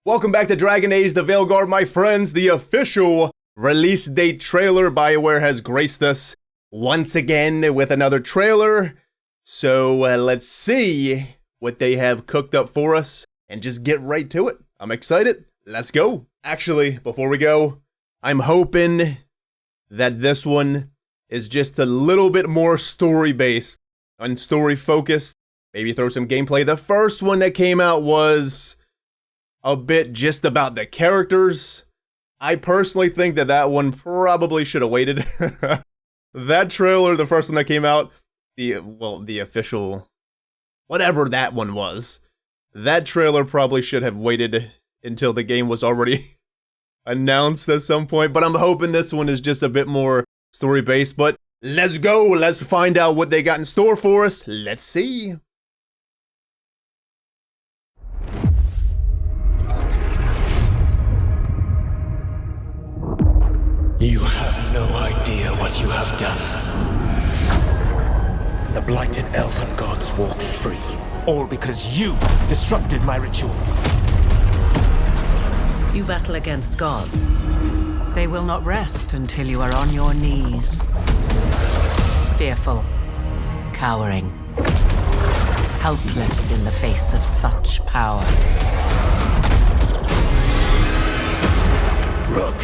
Welcome back to Dragon Age the Veilguard, my friends. The official release date trailer. Bioware has graced us once again with another trailer. So let's see what they have cooked up for us and just get right to it. I'm excited. Let's go. Actually, before we go, I'm hoping that this one is just a little bit more story-based and story-focused. Maybe throw some gameplay. The first one that came out was a bit just about the characters. I personally think that that one probably should have waited. That trailer, the first one that came out, the official, whatever that one was, that trailer probably should have waited until the game was already announced at some point. But I'm hoping this one is just a bit more story-based. But let's go. Let's find out what they got in store for us. Let's see. You have no idea what you have done. The blighted elven gods walk free, all because you disrupted my ritual. You battle against gods. They will not rest until you are on your knees. Fearful, cowering, helpless in the face of such power. Rook,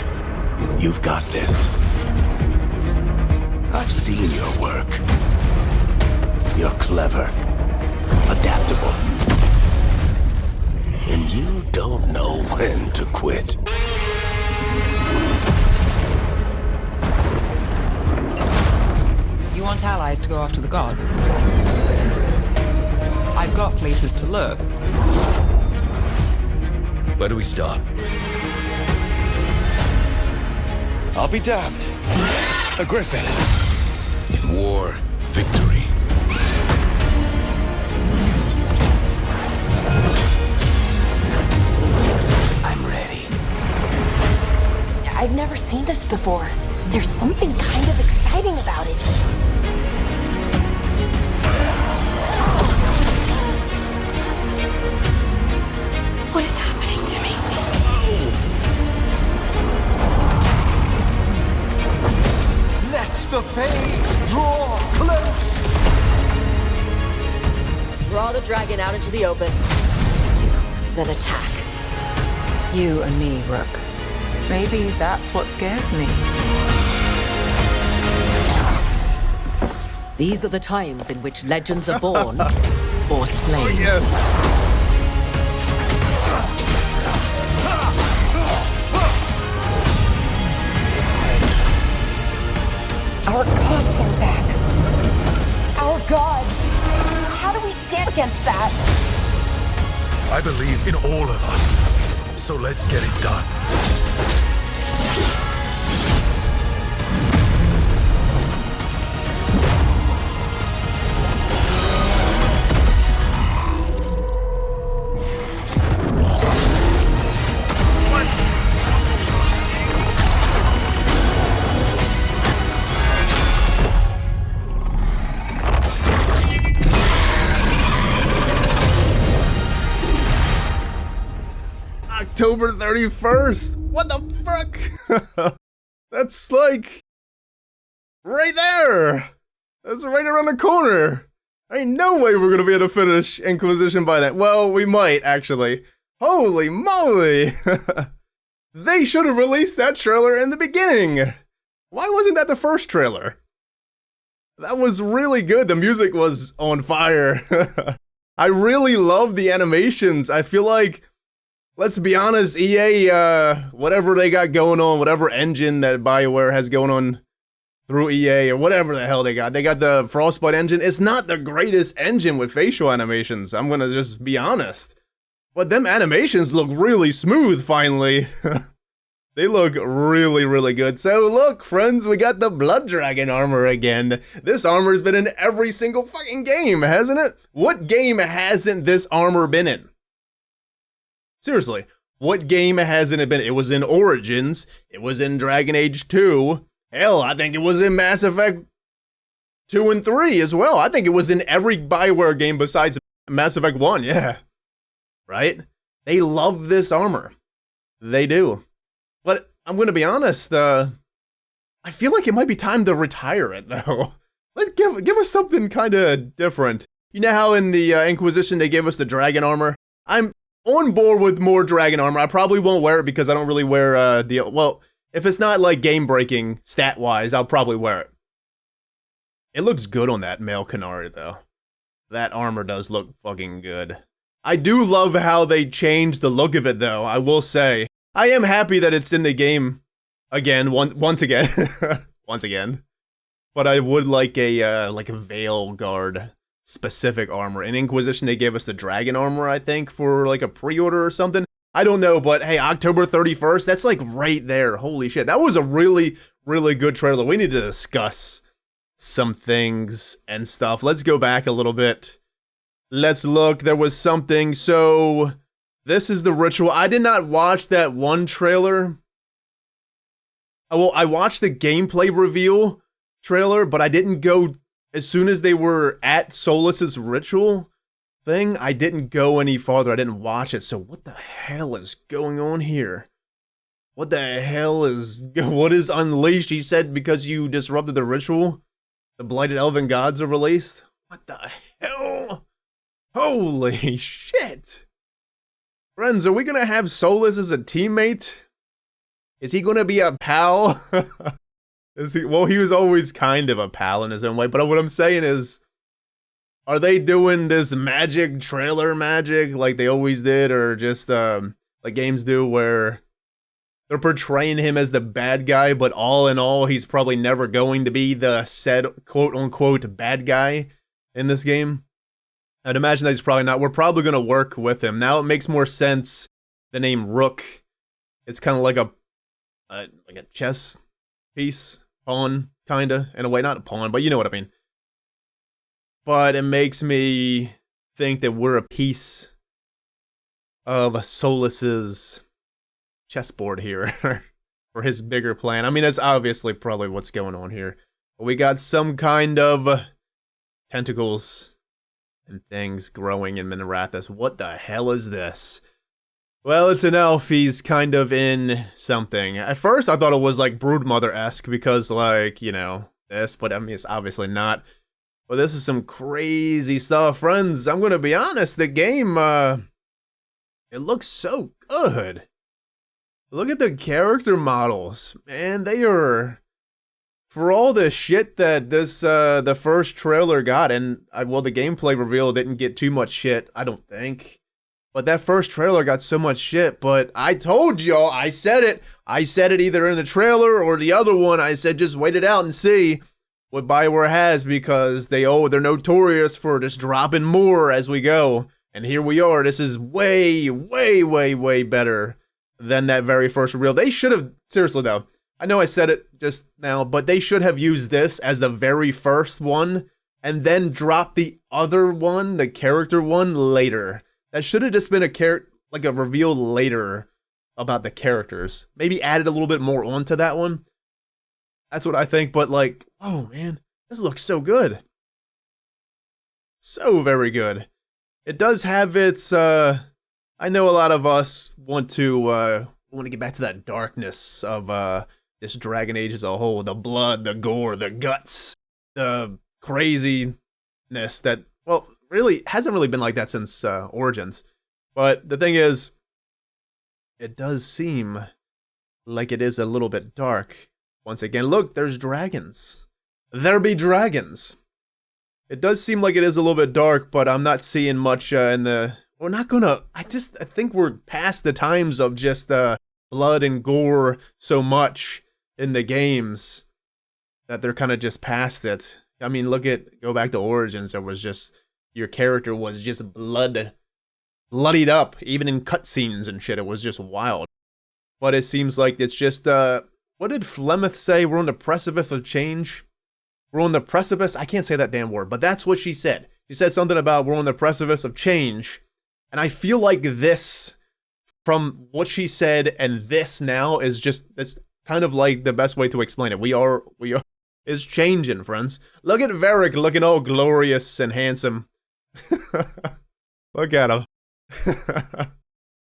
you've got this. I've seen your work. You're clever, adaptable, and you don't know when to quit. You want allies to go after the gods? I've got places to look. Where do we start? I'll be damned. A griffin. In war, victory. I'm ready. I've never seen this before. There's something kind of exciting about it. What is happening to me? The Fae draw close! Draw the dragon out into the open. Then attack. You and me, Rook. Maybe that's what scares me. These are the times in which legends are born or slain. Oh, yes. Our gods are back. Our gods. How do we stand against that? I believe in all of us, so let's get it done. October 31st. What the fuck? That's like right there. That's right around the corner. Ain't no way we're gonna be able to finish Inquisition by that. Well, we might actually. Holy moly. They should have released that trailer in the beginning. Why wasn't that the first trailer? That was really good. The music was on fire. I really love the animations. I feel like, let's be honest, EA, whatever they got going on, whatever engine that Bioware has going on through EA, or whatever the hell they got the Frostbite engine. It's not the greatest engine with facial animations, I'm gonna just be honest. But them animations look really smooth, finally. They look really, really good. So look, friends, we got the Blood Dragon armor again. This armor's been in every single fucking game, hasn't it? What game hasn't this armor been in? Seriously, what game hasn't it been? It was in Origins, it was in Dragon Age 2, hell, I think it was in Mass Effect 2 and 3 as well. I think it was in every Bioware game besides Mass Effect 1, yeah. Right? They love this armor. They do. But I'm gonna be honest, I feel like it might be time to retire it, though. Give us something kind of different. You know how in the Inquisition they gave us the dragon armor? I'm on board with more dragon armor. I probably won't wear it because I don't really wear well, if it's not like game-breaking stat-wise, I'll probably wear it. It looks good on that male Canary, though. That armor does look fucking good. I do love how they changed the look of it, though, I will say. I am happy that it's in the game again, once again. Once again. But I would like a Veilguard specific armor. In Inquisition, they gave us the dragon armor, I think, for like a pre-order or something. I don't know, but hey, October 31st, that's like right there. Holy shit. That was a really, really good trailer. We need to discuss some things and stuff. Let's go back a little bit. Let's look. There was something. So this is the ritual. I did not watch that one trailer. Well, I watched the gameplay reveal trailer, but I didn't go as soon as they were at Solus's ritual thing. I didn't go any farther. I didn't watch it. So what the hell is going on here? What the hell is... What is unleashed? He said because you disrupted the ritual, the blighted elven gods are released? What the hell? Holy shit. Friends, are we gonna have Solus as a teammate? Is he gonna be a pal? Is he? Well, he was always kind of a pal in his own way, but what I'm saying is, are they doing this magic trailer magic like they always did, or just like games do where they're portraying him as the bad guy, but all in all, he's probably never going to be the said quote-unquote bad guy in this game? I'd imagine that he's probably not. We're probably going to work with him. Now it makes more sense, the name Rook. It's kind of like a chess piece, pawn, kind of, in a way. Not a pawn, but you know what I mean. But it makes me think that we're a piece of Solus's chessboard here for his bigger plan. I mean, that's obviously probably what's going on here. But we got some kind of tentacles and things growing in Minarathis. What the hell is this? Well, it's an elf. He's kind of in something. At first, I thought it was like Broodmother-esque because, like, you know, this, but I mean, it's obviously not. But this is some crazy stuff. Friends, I'm going to be honest, the game, it looks so good. Look at the character models. Man, they are... For all the shit that this, the first trailer got, and, well, the gameplay reveal didn't get too much shit, I don't think. But that first trailer got so much shit, but I told y'all, I said it either in the trailer or the other one. I said just wait it out and see what Bioware has, because they're notorious for just dropping more as we go. And here we are. This is way, way, way, way better than that very first reveal. They should have, seriously though, I know I said it just now, but they should have used this as the very first one and then dropped the other one, the character one, later. That should have just been a reveal later about the characters. Maybe added a little bit more onto that one. That's what I think, but like, oh man, this looks so good. So very good. It does have its, I know a lot of us want to get back to that darkness of this Dragon Age as a whole. The blood, the gore, the guts, the craziness that, well, really hasn't really been like that since Origins. But the thing is, it does seem like it is a little bit dark. Once again, look, there's dragons. There be dragons. It does seem like it is a little bit dark, but I'm not seeing much in the... We're not gonna... I think we're past the times of just blood and gore so much in the games that they're kind of just past it. I mean, go back to Origins. There was just... Your character was just bloodied up, even in cutscenes and shit. It was just wild. But it seems like it's just, what did Flemeth say? We're on the precipice of change? We're on the precipice? I can't say that damn word, but that's what she said. She said something about we're on the precipice of change. And I feel like this, from what she said and this now, is just, it's kind of like the best way to explain it. We are, is changing, friends. Look at Varric looking all glorious and handsome. Look at him.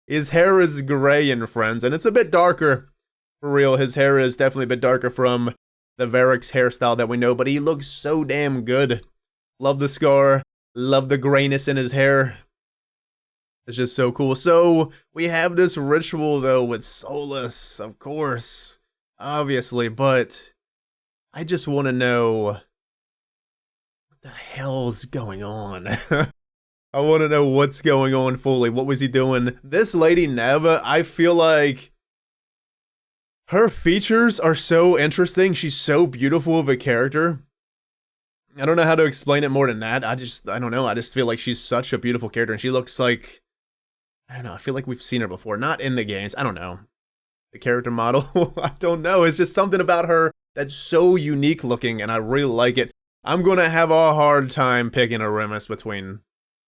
His hair is gray in Friends, and it's a bit darker. For real, his hair is definitely a bit darker from the Varric's hairstyle that we know, but he looks so damn good. Love the scar, love the grayness in his hair. It's just so cool. So, we have this ritual, though, with Solus, of course. Obviously, but I just want to know what the hell's going on. I want to know what's going on fully. What was he doing? This lady, Neva, I feel like her features are so interesting. She's so beautiful of a character. I don't know how to explain it more than that. I don't know. I just feel like she's such a beautiful character, and she looks like, I don't know, I feel like we've seen her before. Not in the games. I don't know. The character model? I don't know. It's just something about her that's so unique looking, and I really like it. I'm going to have a hard time picking a Remus between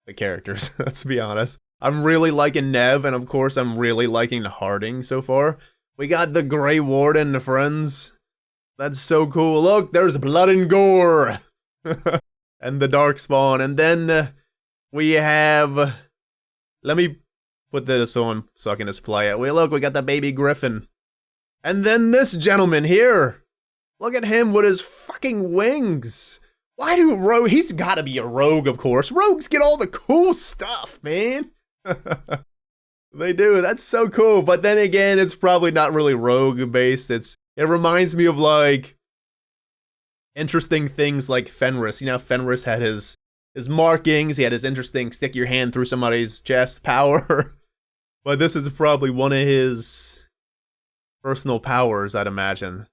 the characters, let's be honest. I'm really liking Nev, and of course I'm really liking Harding so far. We got the Grey Warden, friends. That's so cool. Look, there's blood and gore. And the Darkspawn. And then we have... Let me put this on so I can just play it. Look, we got the baby Griffin. And then this gentleman here. Look at him with his fucking wings. Why do rogue? He's got to be a rogue, of course. Rogues get all the cool stuff, man. They do. That's so cool. But then again, it's probably not really rogue based. It reminds me of like interesting things like Fenris. You know, Fenris had his markings. He had his interesting stick your hand through somebody's chest power. But this is probably one of his personal powers, I'd imagine.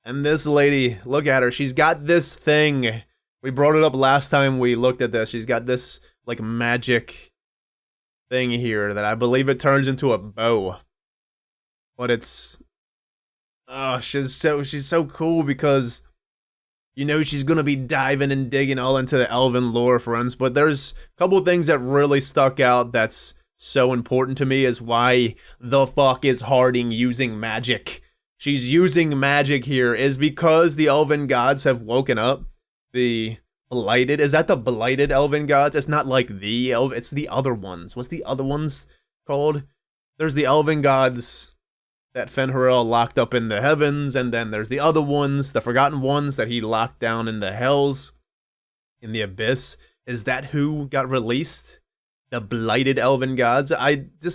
And this lady, look at her. She's got this thing. We brought it up last time we looked at this. She's got this like magic thing here that I believe it turns into a bow. But it's she's so cool because you know she's gonna be diving and digging all into the elven lore, friends. But there's a couple things that really stuck out that's so important to me is why the fuck is Harding using magic? She's using magic here is because the elven gods have woken up. The blighted, is that the blighted elven gods? It's not like the it's the other ones. What's the other ones called? There's the elven gods that Fenrirel locked up in the heavens, and then there's the other ones, the forgotten ones that he locked down in the hells, in the abyss. Is that who got released? The blighted elven gods?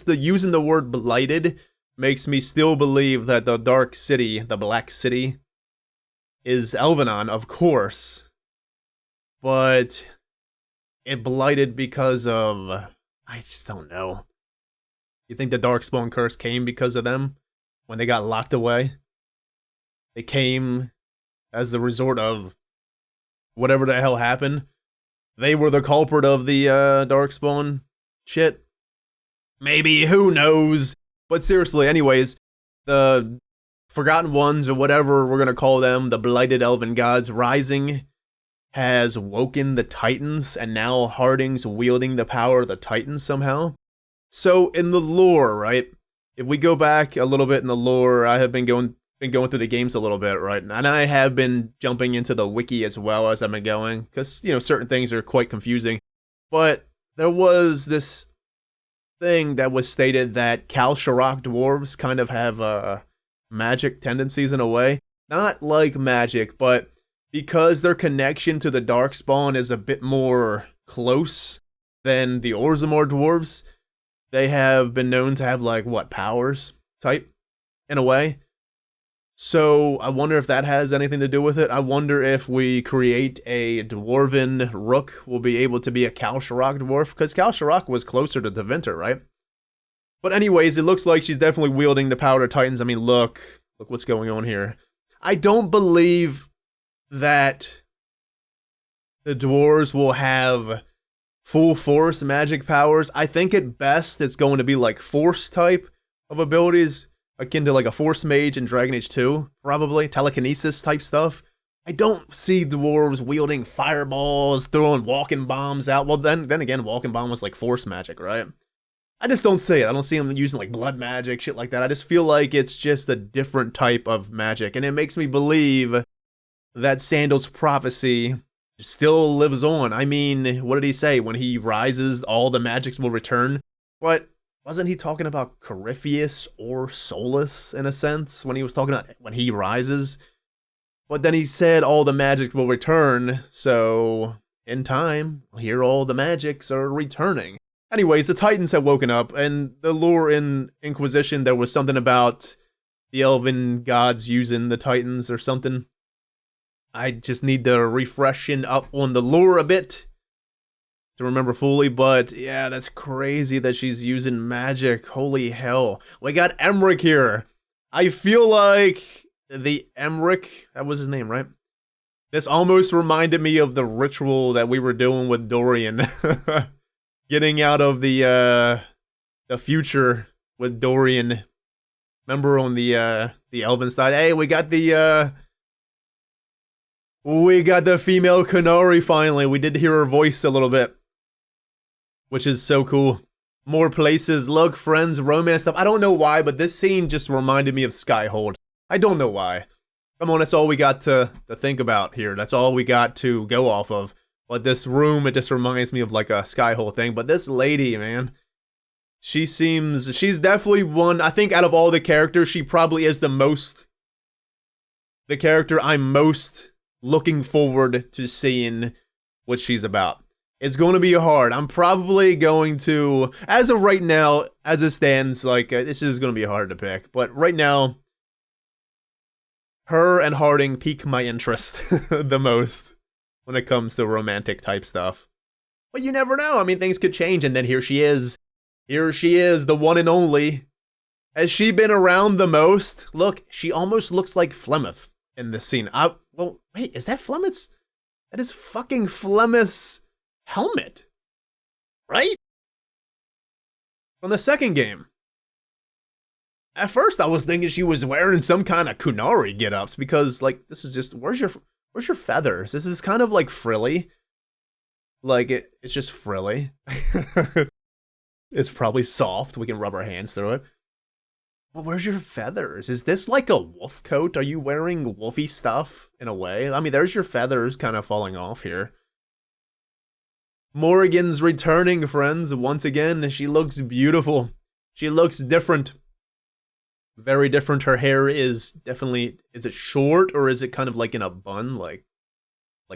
Using the word blighted makes me still believe that the Dark City, the Black City, is Elvenon, of course. But it blighted because of... I just don't know. You think the Darkspawn curse came because of them? When they got locked away? They came as the resort of whatever the hell happened. They were the culprit of the Darkspawn shit. Maybe, who knows? But seriously, anyways, the Forgotten Ones, or whatever we're going to call them, the Blighted Elven Gods, rising, has woken the Titans, and now Harding's wielding the power of the Titans somehow. So, in the lore, right? If we go back a little bit in the lore, I have been going through the games a little bit, right? And I have been jumping into the wiki as well as I've been going, because, you know, certain things are quite confusing. But there was this thing that was stated that Kal-Sharok dwarves kind of have magic tendencies in a way. Not like magic, but because their connection to the Darkspawn is a bit more close than the Orzammar dwarves, they have been known to have, like, what, powers type, in a way. So, I wonder if that has anything to do with it. I wonder if we create a Dwarven Rook, we'll be able to be a Kal-Sharok dwarf, because Kal-Sharok was closer to Tevinter, right? But anyways, it looks like she's definitely wielding the power of Titans. I mean, look what's going on here. I don't believe that the dwarves will have full force magic powers. I think at best it's going to be like force type of abilities, akin to like a force mage in Dragon Age 2, probably telekinesis type stuff. I don't see dwarves wielding fireballs, throwing walking bombs out. Well, then again, walking bomb was like force magic, right? I just don't see it. I don't see them using like blood magic, shit like that. I just feel like it's just a different type of magic, and it makes me believe that Sandal's prophecy still lives on. I mean, what did he say? When he rises, all the magics will return. But wasn't he talking about Corypheus or Solus in a sense when he was talking about when he rises? But then he said all the magic will return, so in time, here all the magics are returning. Anyways, the Titans have woken up, and the lore in Inquisition, there was something about the elven gods using the Titans or something. I just need to refreshen up on the lore a bit to remember fully, but yeah, that's crazy that she's using magic. Holy hell. We got Emmerich here. I feel like the Emmerich, that was his name, right? This almost reminded me of the ritual that we were doing with Dorian. Getting out of the future with Dorian. Remember on the elven side? Hey, we got the female Canary finally. We did hear her voice a little bit, which is so cool. More places. Look, friends, romance stuff. I don't know why, but this scene just reminded me of Skyhold. I don't know why. Come on, that's all we got to think about here. That's all we got to go off of. But this room, it just reminds me of like a Skyhold thing. But this lady, man, she's definitely one, I think out of all the characters, she probably is the character I'm most looking forward to seeing what she's about. It's going to be hard. I'm probably going to, as of right now, as it stands, like, this is going to be hard to pick. But right now, her and Harding pique my interest the most when it comes to romantic type stuff. But you never know. I mean, things could change, and then here she is. Here she is, the one and only. Has she been around the most? Look, she almost looks like Flemeth in this scene. Well, wait, is that Flemeth's? That is fucking Flemeth's helmet, right? From the second game. At first, I was thinking she was wearing some kind of Kunari get-ups because, like, this is just, where's your feathers? This is kind of like frilly. Like, it's just frilly. It's probably soft. We can rub our hands through it. Well, where's your feathers? Is this like a wolf coat? Are you wearing wolfy stuff in a way? I mean, there's your feathers kind of falling off here. Morrigan's returning, friends. Once again, she looks beautiful. She looks different. Very different. Her hair is definitely, is it short or is it kind of like in a bun? Like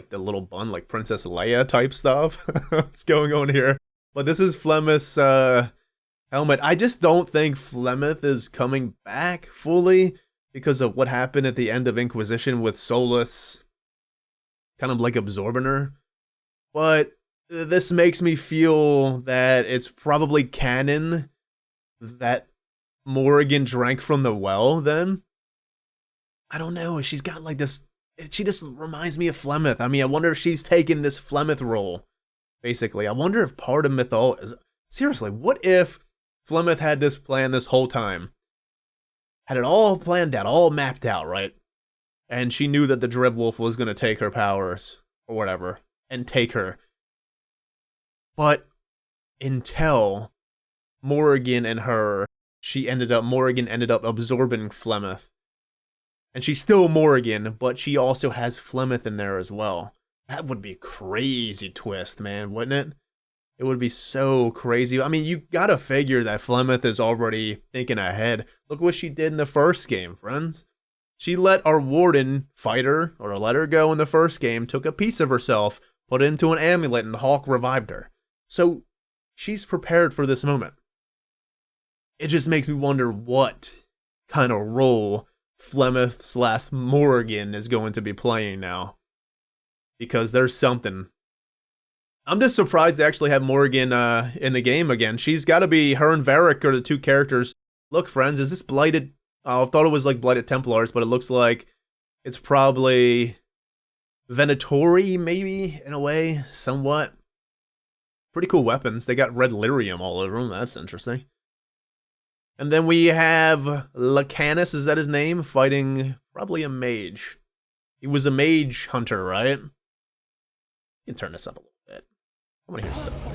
the little bun, like Princess Leia type stuff? What's going on here? But this is Flemeth's helmet. I just don't think Flemeth is coming back fully because of what happened at the end of Inquisition with Solus kind of like absorbing her. But this makes me feel that it's probably canon that Morrigan drank from the well then. I don't know. She's got like this, she just reminds me of Flemeth. I mean, I wonder if she's taken this Flemeth role, basically. I wonder if part of mythology is, seriously, what if Flemeth had this plan this whole time? Had it all planned out, all mapped out, right? And she knew that the Dribwolf was going to take her powers, or whatever, and take her. But until Morrigan and her, Morrigan ended up absorbing Flemeth. And she's still Morrigan, but she also has Flemeth in there as well. That would be a crazy twist, man, wouldn't it? It would be so crazy. I mean, you gotta figure that Flemeth is already thinking ahead. Look what she did in the first game, friends. She let our warden fight her, or let her go in the first game, took a piece of herself, put it into an amulet, and Hawk revived her. So, she's prepared for this moment. It just makes me wonder what kind of role Flemeth / Morrigan is going to be playing now. Because there's something. I'm just surprised they actually have Morrigan in the game again. She's got to be, her and Varric are the two characters. Look, friends, is this Blighted? I thought it was like Blighted Templars, but it looks like it's probably Venatori, maybe, in a way, somewhat. Pretty cool weapons. They got red lyrium all over them. That's interesting. And then we have Lacanus, is that his name? Fighting probably a mage. He was a mage hunter, right? You can turn this up a little bit. I want to hear something.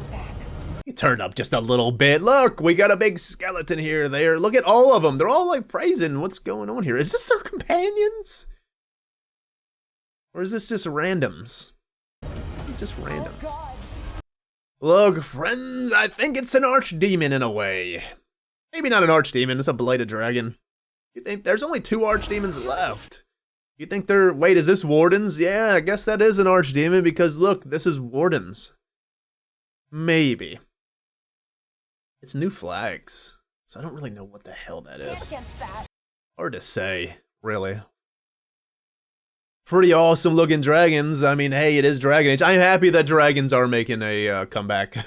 You turn up just a little bit. Look, we got a big skeleton here, there. Look at all of them. They're all like praising what's going on here. Is this their companions? Or is this just randoms? Just randoms. Look, friends, I think it's an archdemon in a way. Maybe not an archdemon, it's a blighted dragon. You think there's only 2 archdemons left? You think they're, wait, is this wardens? Yeah, I guess that is an archdemon because look, this is wardens. Maybe. It's new flags, so I don't really know what the hell that is. Against that. Hard to say, really. Pretty awesome looking dragons. I mean, hey, it is Dragon Age. I'm happy that dragons are making a comeback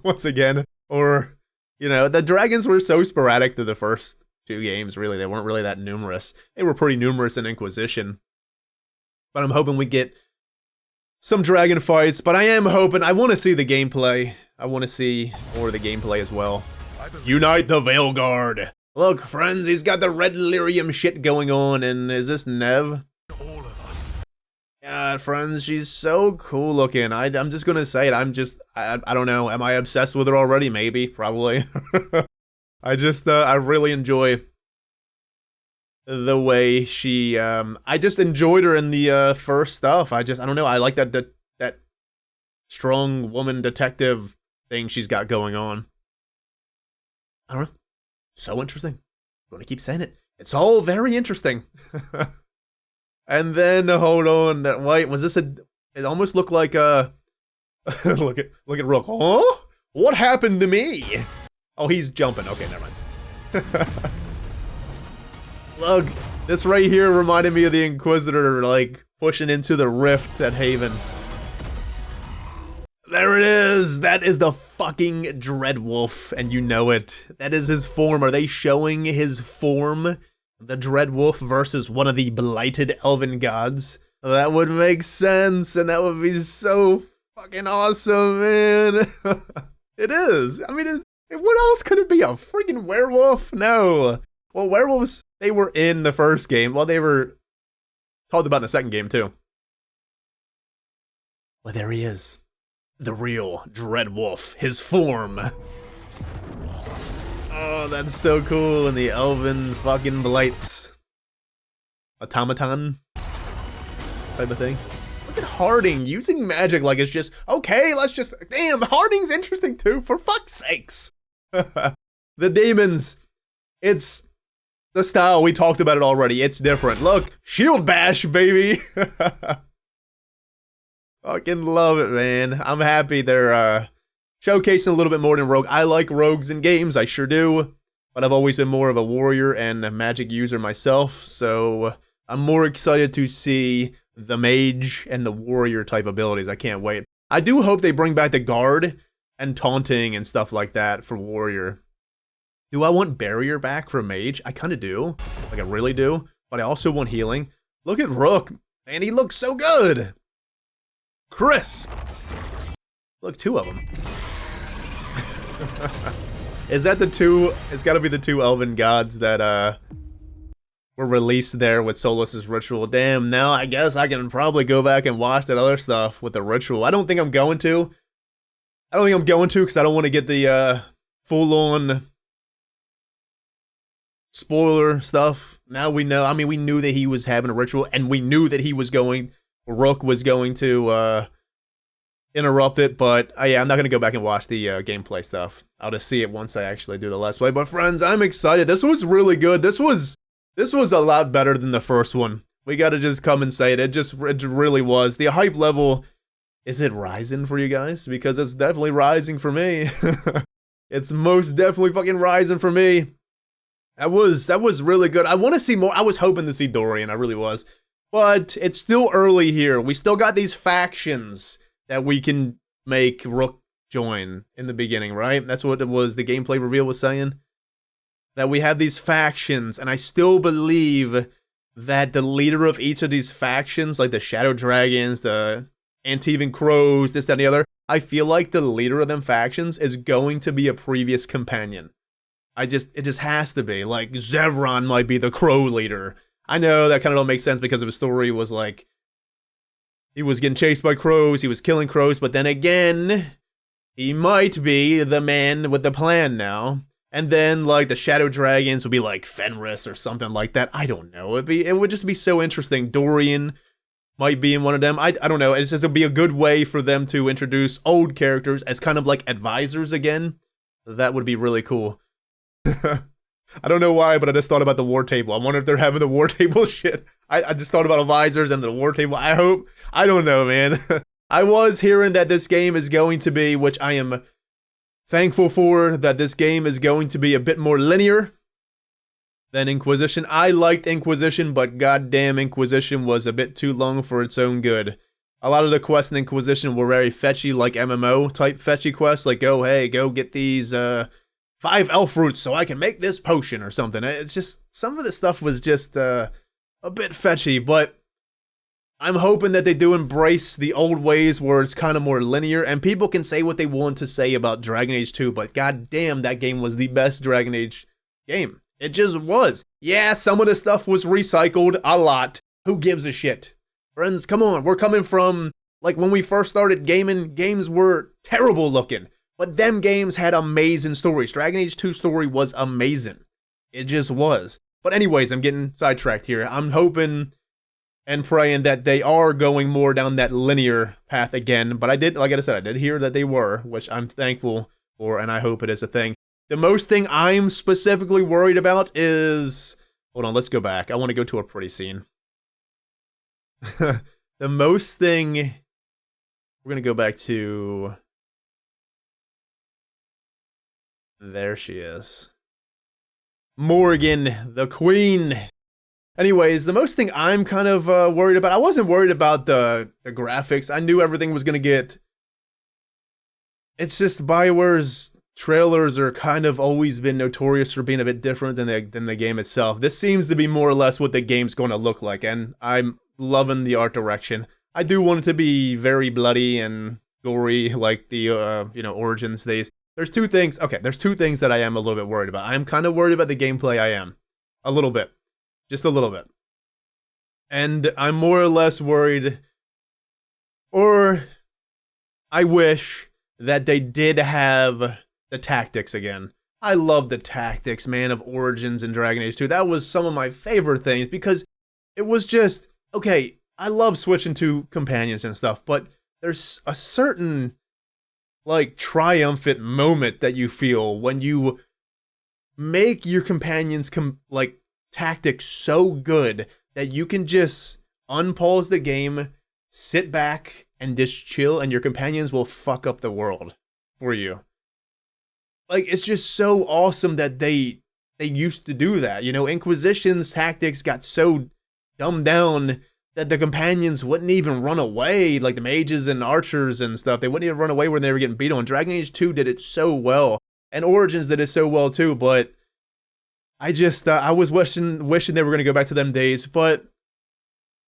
once again. Or, you know, the dragons were so sporadic through the first 2 games, really. They weren't really that numerous. They were pretty numerous in Inquisition. But I'm hoping we get some dragon fights. But I am hoping, I want to see the gameplay. I want to see more of the gameplay as well. Unite the Veilguard. Look, friends, he's got the red lyrium shit going on. And is this Nev? God, friends, she's so cool looking. I'm just gonna say it. I don't know. Am I obsessed with her already? Maybe, probably. I really enjoy the way she, I just enjoyed her in the, first stuff. I don't know. I like that strong woman detective thing she's got going on. I don't know. So interesting. I'm gonna keep saying it. It's all very interesting. And then, hold on, that white, was this a, it almost looked like a, look at Rook. Huh? What happened to me? Oh, he's jumping. Okay, never mind. Look, this right here reminded me of the Inquisitor, like, pushing into the rift at Haven. There it is! That is the fucking Dreadwolf, and you know it. That is his form. Are they showing his form? The Dreadwolf versus one of the blighted elven gods. That would make sense, and that would be so fucking awesome, man. It is. I mean, what else could it be? A freaking werewolf? No. Well, werewolves, they were in the first game. Well, they were talked about in the second game, too. Well, there he is. The real Dreadwolf. His form. Oh, that's so cool. And the elven fucking blights. Automaton type of thing. Look at Harding using magic like it's just, okay, let's just, damn, Harding's interesting too, for fuck's sakes. The demons. It's the style, we talked about it already. It's different. Look, shield bash, baby. Fucking love it, man. I'm happy they're, showcasing a little bit more than rogue. I like rogues in games, I sure do. But I've always been more of a warrior and a magic user myself, so I'm more excited to see the mage and the warrior type abilities. I can't wait. I do hope they bring back the guard and taunting and stuff like that for warrior. Do I want barrier back for mage? I kind of do. Like, I really do. But I also want healing. Look at Rook. Man, he looks so good. Crisp. Look, 2 of them. Is that the 2? It's gotta be the 2 elven gods that were released there with Solus's ritual. Damn, now I guess I can probably go back and watch that other stuff with the ritual. I don't think I'm going to. Because I don't want to get the full-on spoiler stuff. Now we know. I mean, we knew that he was having a ritual, and we knew that he was going, Rook was going to interrupt it, but yeah, I'm not going to go back and watch the gameplay stuff. I'll just see it once I actually do the Let's Play. But friends, I'm excited. This was really good. This was a lot better than the first one. We got to just come and say it. It really was. The hype level, is it rising for you guys? Because it's definitely rising for me. It's most definitely fucking rising for me. That was really good. I want to see more. I was hoping to see Dorian. I really was. But it's still early here. We still got these factions that we can make Rook join in the beginning, right? That's what it was, the gameplay reveal was saying. That we have these factions, and I still believe that the leader of each of these factions, like the Shadow Dragons, the Antivan Crows, this, that, and the other, I feel like the leader of them factions is going to be a previous companion. It just has to be. Like, Zevran might be the Crow leader. I know that kind of don't make sense because of his story was like, he was getting chased by crows, he was killing crows, but then again, he might be the man with the plan now. And then, like, the Shadow Dragons would be like Fenris or something like that. I don't know. It would just be so interesting. Dorian might be in one of them. I don't know. It's just, it'll be a good way for them to introduce old characters as kind of like advisors again. That would be really cool. I don't know why, but I just thought about the war table. I wonder if they're having the war table shit. I just thought about visors and the war table. I hope. I don't know, man. I was hearing that this game is going to be, which I am thankful for, that this game is going to be a bit more linear than Inquisition. I liked Inquisition, but goddamn, Inquisition was a bit too long for its own good. A lot of the quests in Inquisition were very fetchy, like MMO type fetchy quests, like go get these 5 elf roots so I can make this potion or something. It's just, some of the stuff was just a bit fetchy, but I'm hoping that they do embrace the old ways where it's kind of more linear, and people can say what they want to say about Dragon Age 2, but goddamn, that game was the best Dragon Age game. It just was. Yeah, some of the stuff was recycled a lot. Who gives a shit? Friends, come on, we're coming from, like, when we first started gaming, games were terrible looking, but them games had amazing stories. Dragon Age 2 story was amazing. It just was. But anyways, I'm getting sidetracked here. I'm hoping and praying that they are going more down that linear path again, but I did, like I said, I did hear that they were, which I'm thankful for, and I hope it is a thing. The most thing I'm specifically worried about is, hold on, let's go back. I want to go to a pretty scene. The most thing, we're going to go back to, there she is. Morgan, the queen. Anyways, the most thing I'm kind of worried about, I wasn't worried about the graphics. I knew everything was going to get, it's just Bioware's trailers are kind of always been notorious for being a bit different than the game itself. This seems to be more or less what the game's going to look like, and I'm loving the art direction. I do want it to be very bloody and gory, like the Origins days. There's two things that I am a little bit worried about. I'm kind of worried about the gameplay. I am a little bit, just a little bit, and I'm more or less worried, or I wish that they did have the tactics again. I love the tactics, man, of Origins and Dragon Age 2. That was some of my favorite things, because it was just, okay, I love switching to companions and stuff, but there's a certain, like, triumphant moment that you feel when you make your companions tactics so good that you can just unpause the game, sit back, and just chill, and your companions will fuck up the world for you. Like, it's just so awesome that they used to do that. You know, Inquisition's tactics got so dumbed down that the companions wouldn't even run away, like the mages and archers and stuff. They wouldn't even run away when they were getting beat on. Dragon Age 2 did it so well, and Origins did it so well too, but I just, I was wishing they were going to go back to them days, but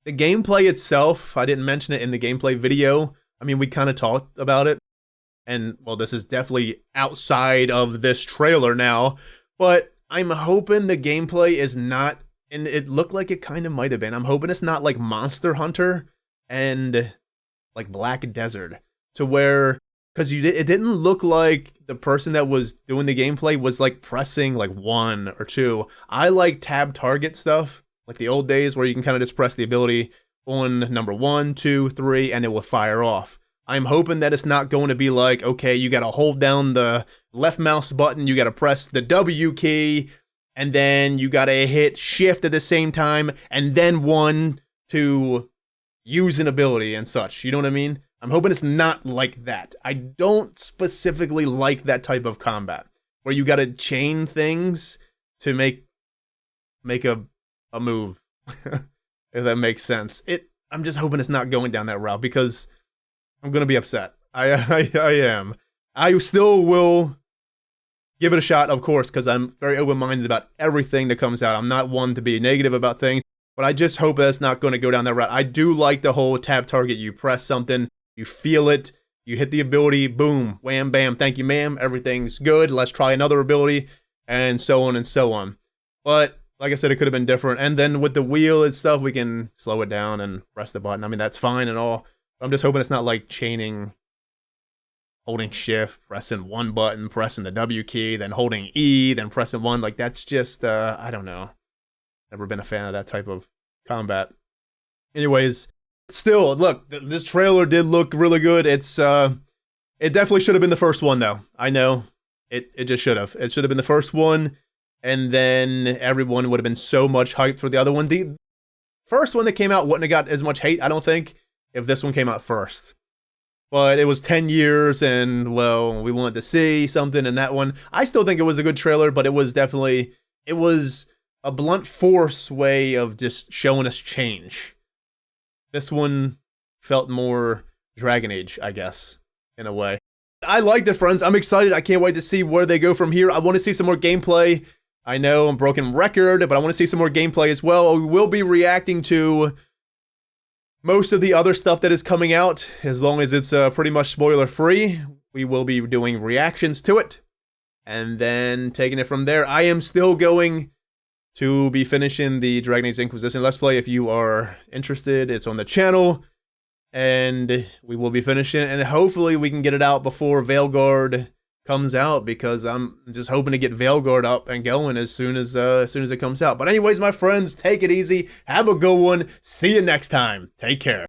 the gameplay itself, I didn't mention it in the gameplay video. I mean, we kind of talked about it, and, well, this is definitely outside of this trailer now, but I'm hoping the gameplay is not, and it looked like it kind of might have been, I'm hoping it's not like Monster Hunter and like Black Desert, to where, because it didn't look like the person that was doing the gameplay was like pressing like 1 or 2. I like tab target stuff, like the old days where you can kind of just press the ability on number 1, 2, 3, and it will fire off. I'm hoping that it's not going to be like, okay, you got to hold down the left mouse button, you got to press the W key, and then you got to hit shift at the same time, and then 1 to use an ability and such. You know what I mean? I'm hoping it's not like that. I don't specifically like that type of combat, where you got to chain things to make a move, if that makes sense. I'm just hoping it's not going down that route, because I'm going to be upset. I am. I still will give it a shot, of course, because I'm very open-minded about everything that comes out. I'm not one to be negative about things, but I just hope that's not going to go down that route. I do like the whole tab target. You press something, you feel it, you hit the ability, boom, wham, bam, thank you, ma'am, everything's good, let's try another ability, and so on and so on. But, like I said, it could have been different. And then with the wheel and stuff, we can slow it down and press the button. I mean, that's fine and all. I'm just hoping it's not like chaining, holding shift, pressing 1 button, pressing the W key, then holding E, then pressing 1. Like, that's just, I don't know. Never been a fan of that type of combat. Anyways, still, look, this trailer did look really good. It definitely should have been the first one, though. I know. It just should have. It should have been the first one. and then everyone would have been so much hyped for the other one. The first one that came out wouldn't have got as much hate, I don't think, if this one came out first. But it was 10 years, and, well, we wanted to see something in that one. I still think it was a good trailer, but it was definitely, it was a blunt force way of just showing us change. This one felt more Dragon Age, I guess, in a way. I liked it, friends. I'm excited. I can't wait to see where they go from here. I want to see some more gameplay. I know I'm broken record, but I want to see some more gameplay as well. We will be reacting to most of the other stuff that is coming out, as long as it's pretty much spoiler-free. We will be doing reactions to it, and then taking it from there. I am still going to be finishing the Dragon Age Inquisition Let's Play. If you are interested, it's on the channel, and we will be finishing it, and hopefully we can get it out before Veilguard comes out, because I'm just hoping to get Veilguard up and going as soon as it comes out. But anyways, my friends, take it easy. Have a good one. See you next time. Take care.